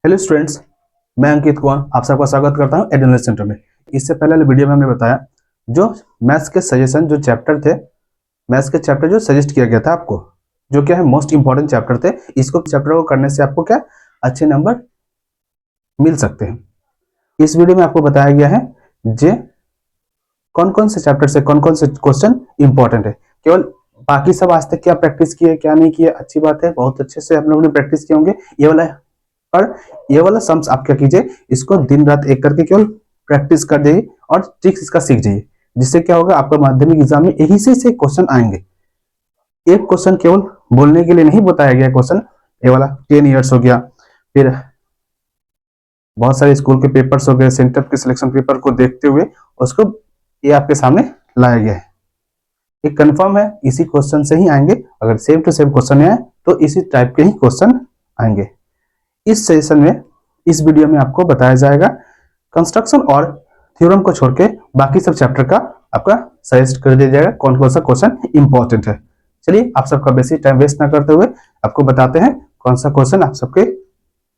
Hello students, मैं अंकित कुमार आप सबका स्वागत करता हूं एडुकेशन सेंटर में। इससे पहले वाले वीडियो में हमने बताया जो मैथ्स के सजेशन जो चैप्टर थे, मैथ्स के चैप्टर जो सजेस्ट किया गया था आपको, जो क्या है मोस्ट इंपॉर्टेंट चैप्टर थे। इसको चैप्टर को करने से आपको क्या अच्छे नंबर मिल सकते हैं। इस वीडियो में आपको बताया गया है जे कौन कौन से चैप्टर से कौन कौन से क्वेश्चन इंपॉर्टेंट है। केवल बाकी सब आज तक क्या प्रैक्टिस किए क्या नहीं किए, अच्छी बात है, बहुत अच्छे से आप लोगों ने प्रैक्टिस किए होंगे। ये वाला सम्स आप क्या कीजिए, इसको दिन रात एक करके केवल प्रैक्टिस कर जाइए और ट्रिक्स इसका सीख जाइए, जिससे क्या होगा आपका माध्यमिक एग्जाम में यही से क्वेश्चन आएंगे। एक क्वेश्चन केवल बोलने के लिए नहीं बताया गया क्वेश्चन, ये वाला 10 इयर्स हो गया, फिर बहुत सारे स्कूल के पेपर्स हो गए, सेंटर के सिलेक्शन पेपर को देखते हुए उसको ये आपके सामने लाया गया है। ये कंफर्म है इसी क्वेश्चन से ही आएंगे। अगर सेम टू सेम क्वेश्चन आए तो इसी टाइप के ही क्वेश्चन आएंगे। इस सेशन में इस वीडियो में आपको बताया जाएगा कंस्ट्रक्शन और थ्योरम को छोड़ के बाकी सब चैप्टर का आपका सजेस्ट कर दिया जाएगा कौन कौन सा क्वेश्चन इंपॉर्टेंट है। चलिए आप सबका बेसिक टाइम वेस्ट ना करते हुए आपको बताते हैं कौन सा क्वेश्चन आप सबके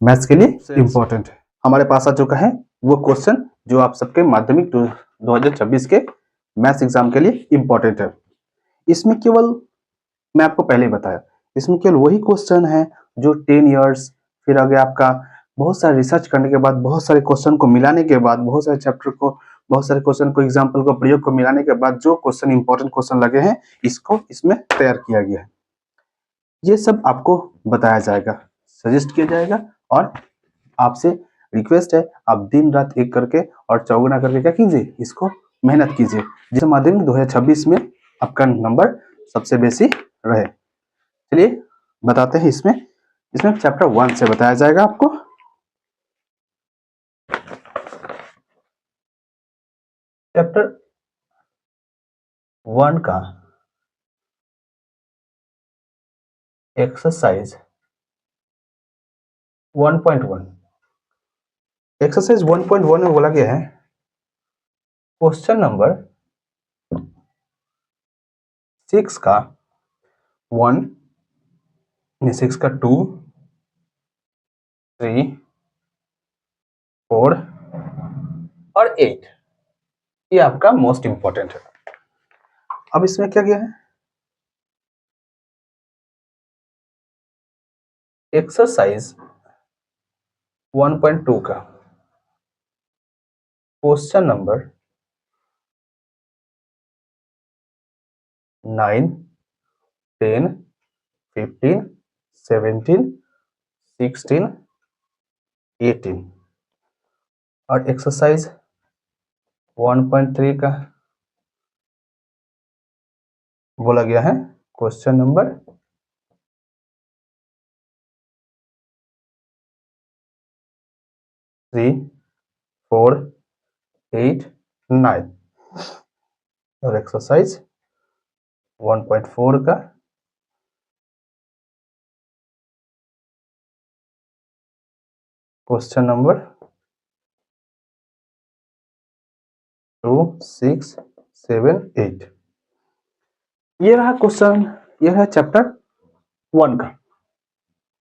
मैथ्स के लिए इंपॉर्टेंट है। हमारे पास आ चुका है वो क्वेश्चन जो आप सबके माध्यमिक 2026 के मैथ्स एग्जाम के लिए इंपॉर्टेंट है। इसमें केवल मैं आपको पहले ही बताया, इसमें केवल वही क्वेश्चन है जो 10 इयर्स, फिर आगे आपका बहुत सारे रिसर्च करने के बाद, बहुत सारे क्वेश्चन को मिलाने के बाद, बहुत सारे चैप्टर को, बहुत सारे क्वेश्चन को, एग्जाम्पल को, प्रयोग को मिलाने के बाद जो क्वेश्चन इंपॉर्टेंट क्वेश्चन लगे हैं इसको इसमें तैयार किया गया है। ये सब आपको बताया जाएगा, सजेस्ट किया जाएगा और आपसे रिक्वेस्ट है आप दिन रात एक करके और चौगुना करके क्या कीजिए, इसको मेहनत कीजिए, जिससे माध्यमिक 2026 में आपका नंबर सबसे बेसी रहे। चलिए बताते हैं इसमें चैप्टर 1 से बताया जाएगा आपको। चैप्टर 1 का एक्सरसाइज 1.1, एक्सरसाइज 1.1 में बोला गया है क्वेश्चन नंबर 6 का 1, 6 का 2, 3, 4 और 8 ये आपका मोस्ट इंपॉर्टेंट है। अब इसमें क्या गया है, एक्सरसाइज 1.2 का क्वेश्चन नंबर 9, 10, 15, 17, 16, 18 और एक्सरसाइज 1.3 का बोला गया है क्वेश्चन नंबर 3, 4, 8, 9 और एक्सरसाइज 1.4 का क्वेश्चन नंबर 2, 6, 7, 8 ये रहा क्वेश्चन, ये है चैप्टर 1 का।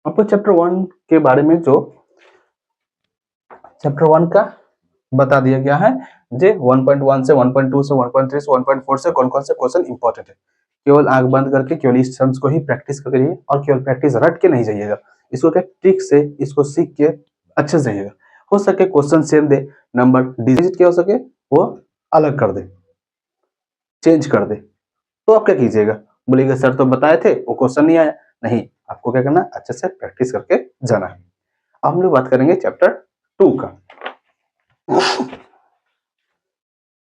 आपको चैप्टर 1 के बारे में जो चैप्टर 1 का बता दिया गया है जे 1.1 से 1.2 से 1.3 से 1.4 से कौन कौन से क्वेश्चन इंपॉर्टेंट है। केवल आंख बंद करके केवल इस टर्म्स को ही प्रैक्टिस करिए और केवल प्रैक्टिस रट के नहीं जाइएगा, इसको क्या ट्रिक से इसको सीख के अच्छे से जाइएगा। हो सके क्वेश्चन सेम दे, नंबर डिजिट क्या हो सके वो अलग कर दे, चेंज कर दे, तो आप क्या कीजिएगा, बोलिएगा सर तो बताए थे वो क्वेश्चन नहीं आया। नहीं, आपको क्या करना है, अच्छे से प्रैक्टिस करके जाना है। अब हम लोग बात करेंगे चैप्टर 2 का।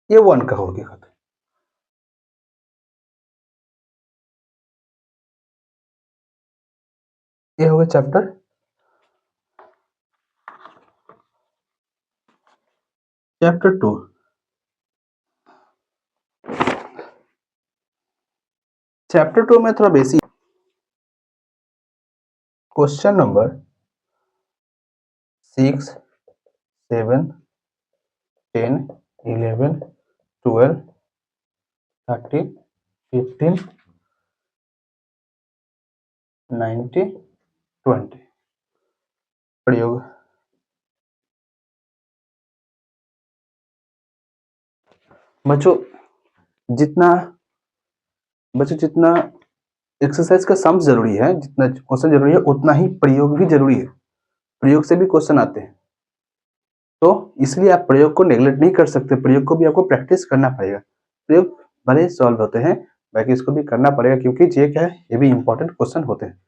ये 1 का हो गया, ये हो गया चैप्टर चैप्टर 2। चैप्टर 2 में थोड़ा बेसिक क्वेश्चन नंबर 6, 7, 10, 11, 12, 13, 15, 19, 20 प्रयोग बच्चों जितना जितना एक्सरसाइज का सम जरूरी है, जितना क्वेश्चन जरूरी है, उतना ही प्रयोग भी जरूरी है। प्रयोग से भी क्वेश्चन आते हैं, तो इसलिए आप प्रयोग को नेग्लेक्ट नहीं कर सकते। प्रयोग को भी आपको प्रैक्टिस करना पड़ेगा। प्रयोग भले ही सॉल्व होते हैं, बाकी इसको भी करना पड़ेगा, क्योंकि ये क्या है, ये भी इंपॉर्टेंट क्वेश्चन होते हैं।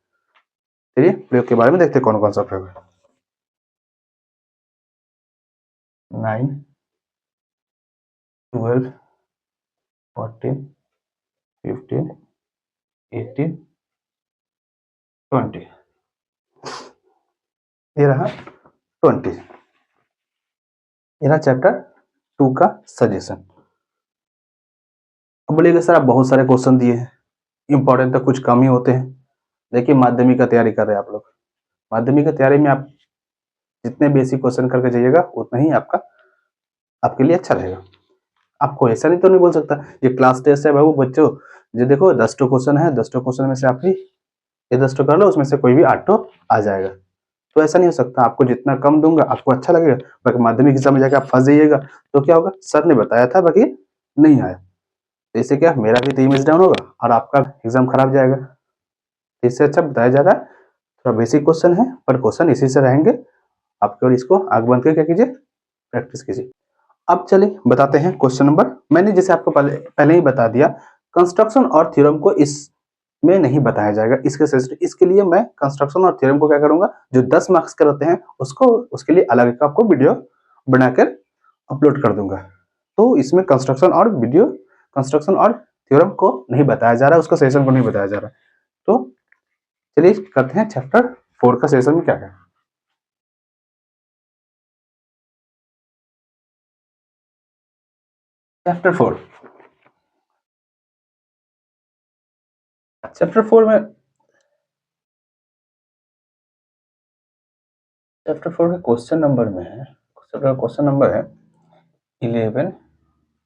चलिए प्रयोग के बारे में देखते हैं कौन कौन सा प्रयोग है। 9, 12, 14, 15, 18, 20। ये रहा 20। ये रहा चैप्टर 2 का सजेशन। अब बोलिएगा सर आप बहुत सारे क्वेश्चन दिए हैं, इंपॉर्टेंट तो कुछ कम ही होते हैं। देखिए माध्यमिक का तैयारी कर रहे हैं आप लोग, माध्यमिक की तैयारी में आप जितने बेसिक क्वेश्चन करके जाइएगा उतना ही आपके लिए अच्छा रहेगा। आपको ऐसा नहीं तो नहीं बोल सकता ये क्लास टेस्ट है बाबू बच्चों, ये देखो 10 क्वेश्चन है, 10 क्वेश्चन में से आप ही ये 10 कर लो, उसमें से कोई भी 8 आ जाएगा। तो ऐसा नहीं हो सकता। आपको जितना कम दूंगा आपको अच्छा लगेगा, बाकी माध्यमिक एग्जाम में जाकर आप फंस जाइएगा तो क्या होगा, सर ने बताया था बाकी नहीं आया, तो इससे क्या मेरा भी तो इमेज डाउन होगा और आपका एग्जाम खराब जाएगा। इससे अच्छा बताया जा रहा है, थोड़ा बेसिक क्वेश्चन है पर क्वेश्चन इसी से रहेंगे। आप केवल इसको आग बंद करके क्या कीजिए, प्रैक्टिस कीजिए। अब चलिए बताते हैं क्वेश्चन नंबर। मैंने जैसे आपको पहले ही बता दिया, कंस्ट्रक्शन और थ्योरम को इसमें नहीं बताया जाएगा। इसके लिए मैं कंस्ट्रक्शन और थ्योरम को क्या करूंगा, जो 10 मार्क्स के रहते हैं उसको उसके लिए अलग एक आपको वीडियो बनाकर अपलोड कर दूंगा। तो इसमें कंस्ट्रक्शन और थ्योरम को नहीं बताया जा रहा, उसका सेशन को नहीं बताया जा रहा। तो चलिए करते हैं चैप्टर 4 का सेशन में क्या है। चैप्टर 4 में चैप्टर 4 के क्वेश्चन नंबर में है, क्वेश्चन नंबर है 11,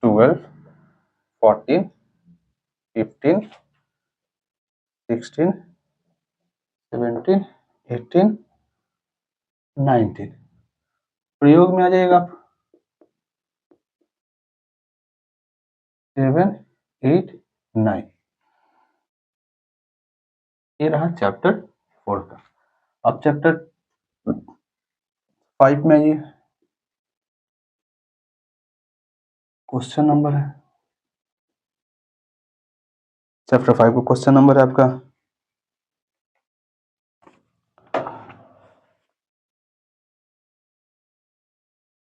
12, 14, 15, 16, 17, 18, 19। प्रयोग में आ जाएगा आप 7, 8, 9। ये रहा चैप्टर 4 का। अब चैप्टर 5 में आइए, क्वेश्चन नंबर है चैप्टर 5 का क्वेश्चन नंबर है आपका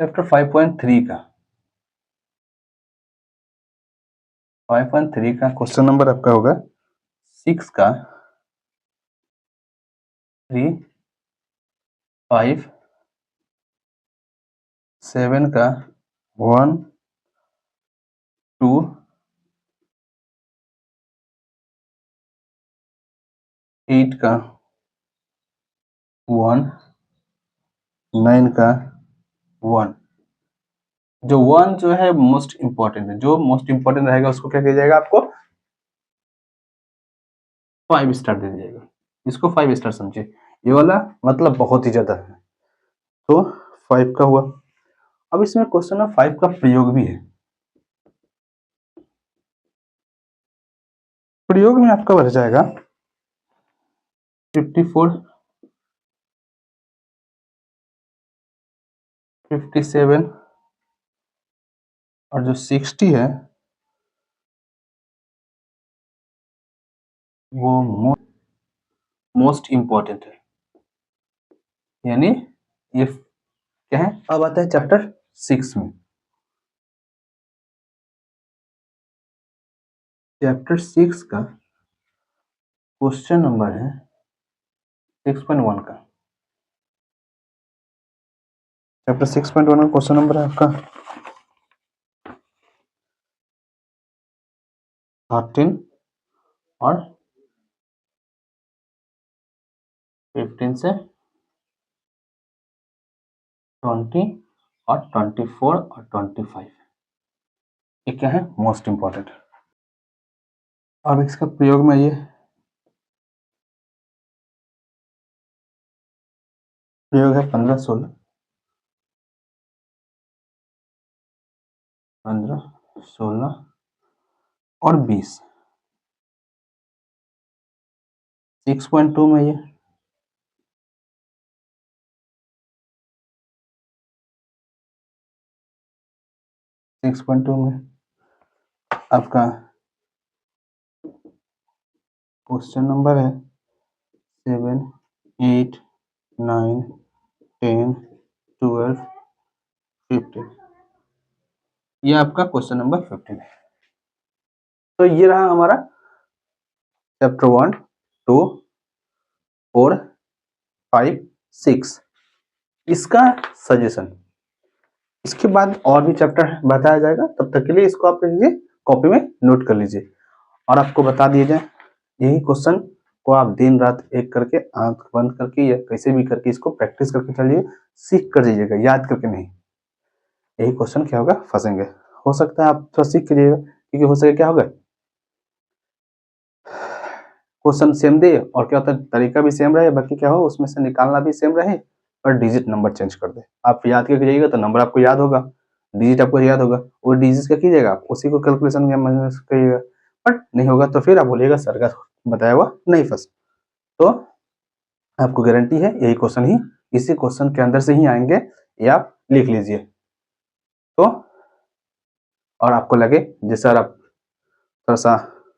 चैप्टर 5.3 का 5.3 का क्वेश्चन नंबर आपका होगा 6 का 3, 5, 7 का 1, 2, 8 का 1, 9 का 1। जो 1 जो है मोस्ट इंपॉर्टेंट है, जो मोस्ट इंपॉर्टेंट रहेगा उसको क्या किया जाएगा, आपको 5 स्टार दे दिया जाएगा। इसको 5 स्टार समझिए, ये वाला मतलब बहुत ही ज्यादा है, तो 5 का हुआ। अब इसमें क्वेश्चन नंबर 5 का प्रयोग भी है। प्रयोग में आपका बढ़ जाएगा 54, 57 और जो 60 है वो मोस्ट इंपॉर्टेंट है, यानी ये क्या है। अब आता है चैप्टर 6 में। चैप्टर 6 का क्वेश्चन नंबर है 6.1 का। चैप्टर 6.1 का क्वेश्चन नंबर है आपका 13 और 15 से 20 और 24 और 25। ये क्या है, मोस्ट इंपॉर्टेंट। अब इसका प्रयोग में ये प्रयोग है 15, 16, 15, 16 और 20 6.2 में ये 6.2 में आपका क्वेश्चन नंबर है 7, 8, 9, 10, 12, 15। ये आपका क्वेश्चन नंबर 15 है। तो ये रहा हमारा चैप्टर 1, 2, 4, 5, 6 इसका सजेशन। इसके बाद और भी चैप्टर बताया जाएगा, तब तक के लिए इसको आप लीजिए कॉपी में नोट कर लीजिए। और आपको बता दिए जाए, यही क्वेश्चन को आप दिन रात एक करके आंख बंद करके या कैसे भी करके इसको प्रैक्टिस करके चलिए, सीख कर दीजिएगा, याद करके नहीं। यही क्वेश्चन क्या होगा, फंसेंगे। हो सकता है आप थोड़ा सीख करिएगा, क्योंकि हो सके क्या होगा, क्वेश्चन सेम दे और क्या होता है तरीका भी सेम रहे, बाकी क्या हो उसमें से निकालना भी सेम रहे और डिजिट नंबर चेंज कर दे। आप याद करके जाइएगा तो नंबर आपको याद होगा, डिजिट आपको याद होगा, वो डिजिट का कीजिएगा आप उसी को कैलकुलेशन करिएगा। बट नहीं होगा तो फिर आप बोलिएगा सर का बताया हुआ नहीं फंस। तो आपको गारंटी है यही क्वेश्चन ही इसी क्वेश्चन के अंदर से ही आएंगे, ये आप लिख लीजिए। तो और आपको लगे जी सर आप थोड़ा सा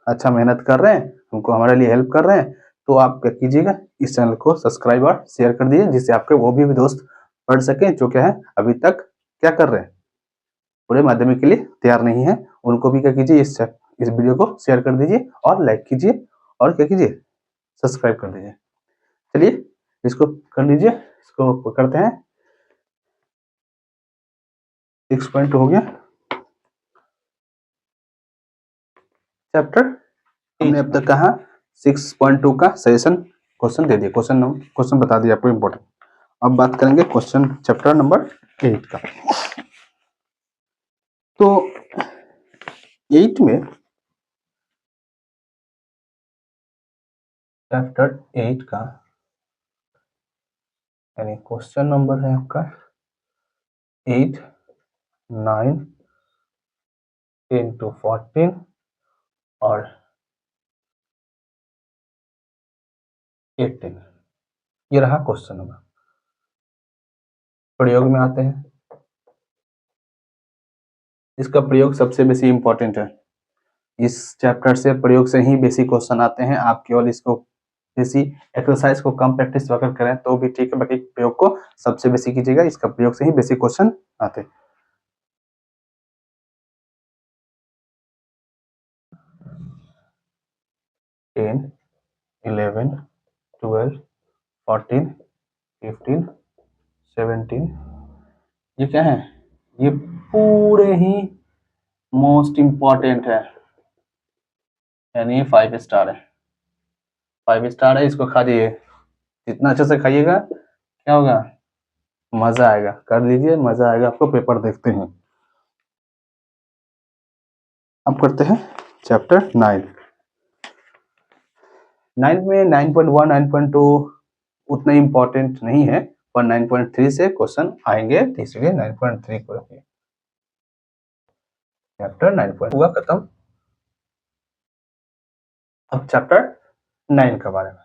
अच्छा मेहनत कर रहे हैं, हमको हमारे लिए हेल्प कर रहे हैं, तो आप क्या कीजिएगा, इस चैनल को सब्सक्राइब और शेयर कर दीजिए, जिससे आपके वो भी दोस्त पढ़ सकें जो क्या है अभी तक क्या कर रहे हैं, पूरे माध्यमिक के लिए तैयार नहीं है। उनको भी क्या कीजिए, इस वीडियो को शेयर कर दीजिए और लाइक कीजिए और क्या कीजिए, सब्सक्राइब कर दीजिए। चलिए इसको कर लीजिए, इसको करते हैं। 6.2 हो गया चैप्टर। हमने अब तक कहा 6.2 का सजेशन क्वेश्चन दे दिया, क्वेश्चन बता दिया आपको इम्पोर्टेंट। अब बात करेंगे क्वेश्चन चैप्टर नंबर 8 का। तो 8 में चैप्टर 8 का यानी क्वेश्चन नंबर है आपका 8, 9, 10 to 14 और 18। ये रहा क्वेश्चन नंबर। प्रयोग में आते हैं। इसका प्रयोग सबसे बेसी इंपॉर्टेंट है, इस चैप्टर से प्रयोग से ही बेसिक क्वेश्चन आते हैं। आप केवल इसको बेसी एक्सरसाइज को कम प्रैक्टिस अगर करें तो भी ठीक है, बाकी प्रयोग को सबसे बेसी कीजिएगा, इसका प्रयोग से ही बेसिक क्वेश्चन आते हैं। टेन, 11, 12, 14, 15, 17 ये क्या है, ये पूरे ही मोस्ट इंपॉर्टेंट है, यानी 5 स्टार है। 5 स्टार है, इसको खा दिए, जितना अच्छे से खाइएगा क्या होगा, मजा आएगा। कर लीजिए, मजा आएगा आपको। पेपर देखते हैं। अब करते हैं चैप्टर 9। 9 में 9.1, 9.2 उतना इंपॉर्टेंट नहीं है, पर 9.3 से क्वेश्चन आएंगे, तो इसलिए 9.3 को रखिए। चैप्टर 9 हुआ खत्म। अब चैप्टर 9 के बारे में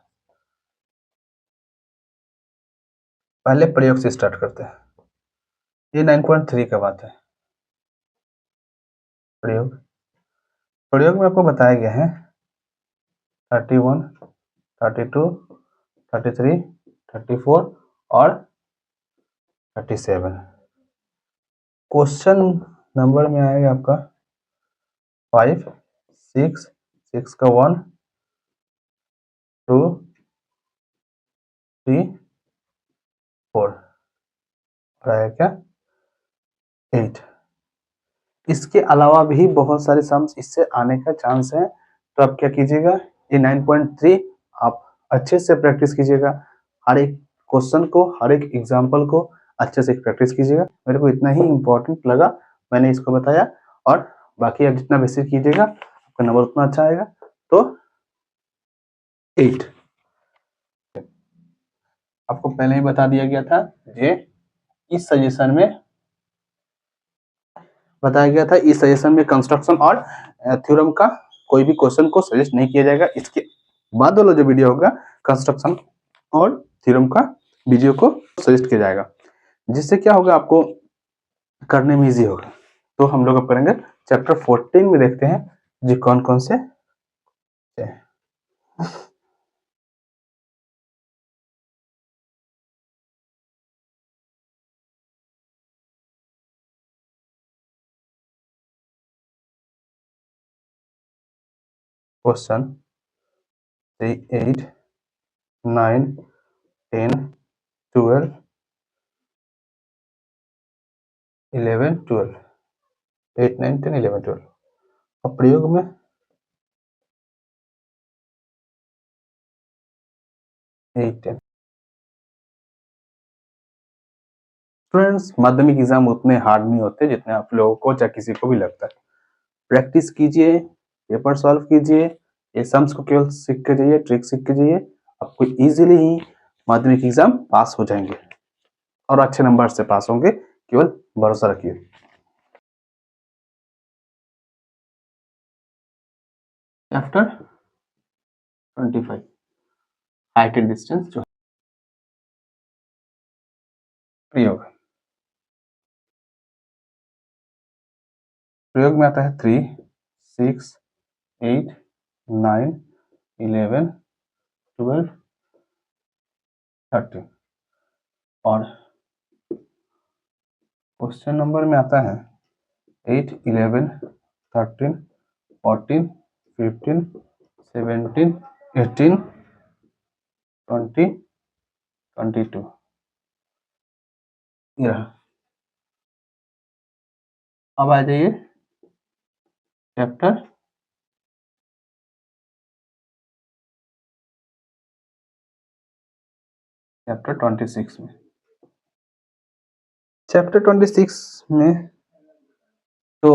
पहले प्रयोग से स्टार्ट करते हैं। ये 9.3 का बात है। प्रयोग में आपको बताया गया है 31, 32, 33, 34 और 37। क्वेश्चन नंबर में आएगा आपका 5, 6, 6 का 1, 2, 3, 4 आएगा क्या 8। इसके अलावा भी बहुत सारे सम्स इससे आने का चांस है, तो आप क्या कीजिएगा, ये 9.3 आप अच्छे से प्रैक्टिस कीजिएगा। हर एक क्वेश्चन को, हर एक एग्जाम्पल को अच्छे से प्रैक्टिस कीजिएगा। मेरे को इतना ही इम्पोर्टेंट लगा, मैंने इसको बताया। और बाकी आप जितना बेसिक कीजिएगा आपका नंबर उतना अच्छा आएगा। तो 8 आपको पहले ही बता दिया गया था। ये इस सजेशन में बताया गया था इस सजेशन में कंस्ट्रक्शन और थ्योरम का कोई भी क्वेश्चन को सजेस्ट नहीं किया जाएगा। इसके बाद वाला जो वीडियो होगा कंस्ट्रक्शन और थ्योरम का वीडियो को सजेस्ट किया जाएगा, जिससे क्या होगा आपको करने में इजी होगा। तो हम लोग अब करेंगे चैप्टर 14 में, देखते हैं जी कौन कौन से क्वेश्चन 3, 8, 9, 10, 12, 11, 12, 8, 9, 10, 11, 12 और प्रयोग में 8, 10। स्टूडेंट्स, माध्यमिक एग्जाम उतने हार्ड नहीं होते जितने आप लोगों को या किसी को भी लगता है। प्रैक्टिस कीजिए, पेपर सॉल्व कीजिए, ये सम्स को केवल सीख के जाइए, ट्रिक सीख के जाइए, आपको इजीली ही माध्यमिक एग्जाम पास हो जाएंगे और अच्छे नंबर से पास होंगे, केवल भरोसा रखिए। चैप्टर 25 हाइट एंड डिस्टेंस जो प्रयोग प्रयोग में आता है 3, 6, 8, 9, 11, 12, 13 और क्वेश्चन नंबर में आता है 8, 11, 13, 14, 15, 17, 18, 20, 22 ये रहा। अब आ जाइए चैप्टर चैप्टर 26 में। चैप्टर 26 में तो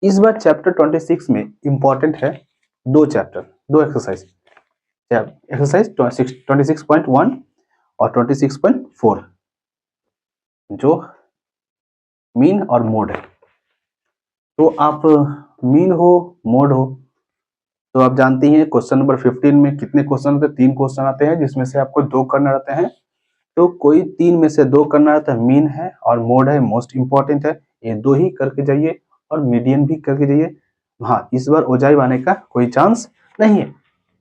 इस बार चैप्टर 26 में इंपॉर्टेंट है दो चैप्टर, दो एक्सरसाइज। एक्सरसाइज 26.1 और 26.4 जो मीन और मोड है। तो आप मीन हो मोड हो तो आप जानती हैं क्वेश्चन नंबर 15 में कितने क्वेश्चन होते हैं? 3 क्वेश्चन आते हैं जिसमें से आपको 2 करना रहते हैं। तो कोई 3 में से 2 करना रहता है, मीन है और मोड है, मोस्ट इंपॉर्टेंट है। ये 2 ही करके जाइए और मीडियन भी करके जाइए। हाँ, इस बार ओजाइब आने का कोई चांस नहीं है,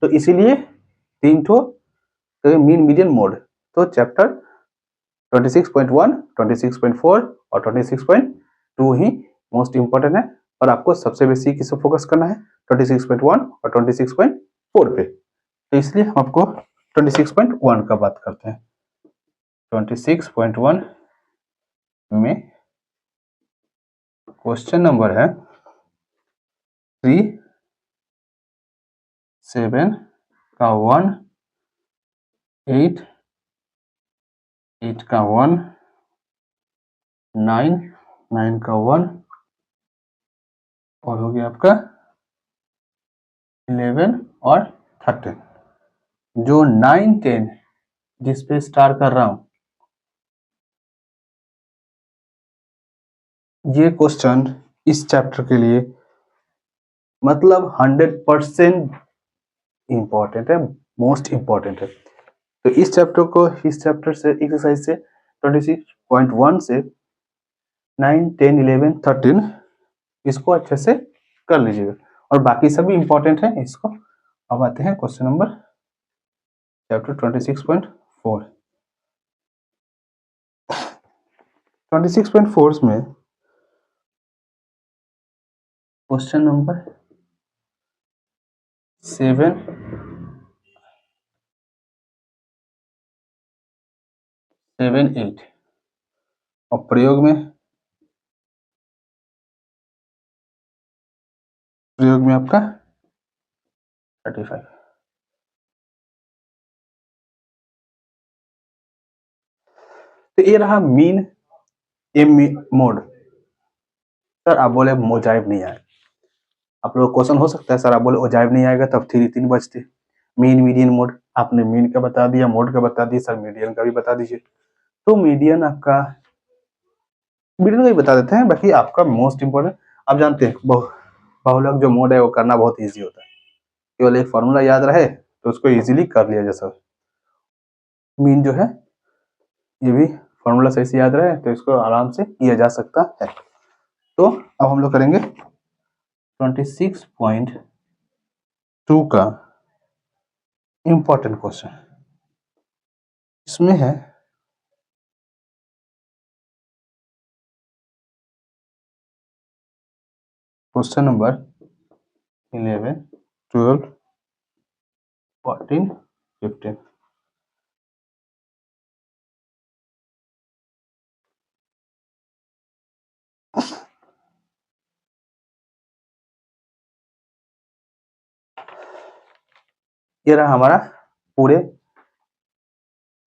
तो इसीलिए 3 ठो मीन मीडियन मोड। तो चैप्टर 26.1, 26.4 और 26.2 ही मोस्ट इंपॉर्टेंट है और आपको सबसे बेसी किस पे फोकस करना है? 26.1 और 26.4 पे। तो इसलिए हम आपको 26.1 का बात करते हैं। 26.1 में क्वेश्चन नंबर है 3, 7 का 1, 8, 8 का 1, 9, 9 का 1 और हो गया आपका 11 और 13। जो 9, 10 जिस पे स्टार कर रहा हूं, ये क्वेश्चन इस चैप्टर के लिए मतलब 100% इंपॉर्टेंट है, मोस्ट इंपॉर्टेंट है। तो इस चैप्टर से एक्सरसाइज से 26.1 से 9, 10, 11, 13 इसको अच्छे से कर लीजिएगा और बाकी सभी इंपॉर्टेंट है इसको। अब आते हैं क्वेश्चन नंबर चैप्टर 26.4। 26.4 में क्वेश्चन नंबर 7, 8 और प्रयोग में आपका 35। तो ये रहा मीन एम मोड। सर आप बोले ओजाइब नहीं आए, आप लोग क्वेश्चन हो सकता है सर आप बोले ओजाइब नहीं आएगा तब 3 बचते। मीन मीडियन मोड, आपने मीन का बता दिया, मोड का बता दिया, सर मीडियन का भी बता दीजिए। तो मीडियन आपका वीडियो में बता देते हैं, बाकी आपका मोस्ट इंपोर्टेंट आप जानते हैं बहुलक जो मोड है वो करना बहुत ईजी होता है, केवल एक फॉर्मूला याद रहे तो उसको इजीली कर लिया जा सकता। मीन जो है ये भी फॉर्मूला सही से याद रहे तो इसको आराम से किया जा सकता है। तो अब हम लोग करेंगे 26.2 का इंपॉर्टेंट क्वेश्चन। इसमें है क्वेश्चन नंबर 11, 12, 14, 15। ये रहा हमारा पूरे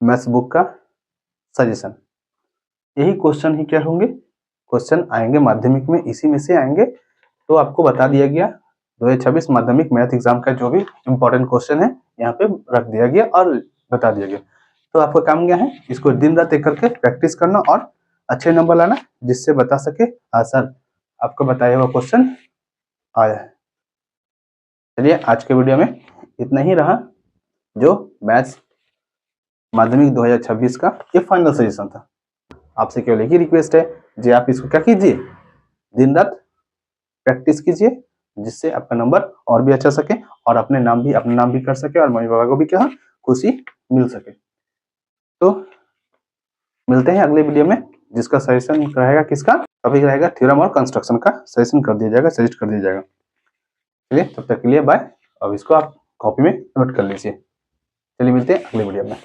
मैथ्स बुक का सजेशन। यही क्वेश्चन ही क्या होंगे, क्वेश्चन आएंगे माध्यमिक में, इसी में से आएंगे। तो आपको बता दिया गया 2026 माध्यमिक मैथ एग्जाम का जो भी इंपॉर्टेंट क्वेश्चन है यहाँ पे रख दिया गया और बता दिया गया। तो आपका काम क्या है, इसको दिन रात एक करके प्रैक्टिस करना और अच्छे नंबर लाना, जिससे बता सके सर आपको बताया हुआ क्वेश्चन आया है। चलिए आज के वीडियो में इतना ही रहा, जो मैथ्स माध्यमिक 2026 का ये फाइनल सजेशन था। आपसे केवल एक ही रिक्वेस्ट है जी, आप इसको क्या कीजिए, दिन रात प्रैक्टिस कीजिए, जिससे आपका नंबर और भी अच्छा सके और अपना नाम भी कर सके और मम्मी पापा को भी क्या खुशी मिल सके। तो मिलते हैं अगले वीडियो में, जिसका सजेशन रहेगा किसका, अभी रहेगा थ्योरम और कंस्ट्रक्शन का सजेशन कर दिया जाएगा, सजेस्ट कर दिया जाएगा। चलिए तब तक के लिए बाय। अब इसको आप कॉपी में नोट कर लीजिए। चलिए मिलते हैं अगले वीडियो में।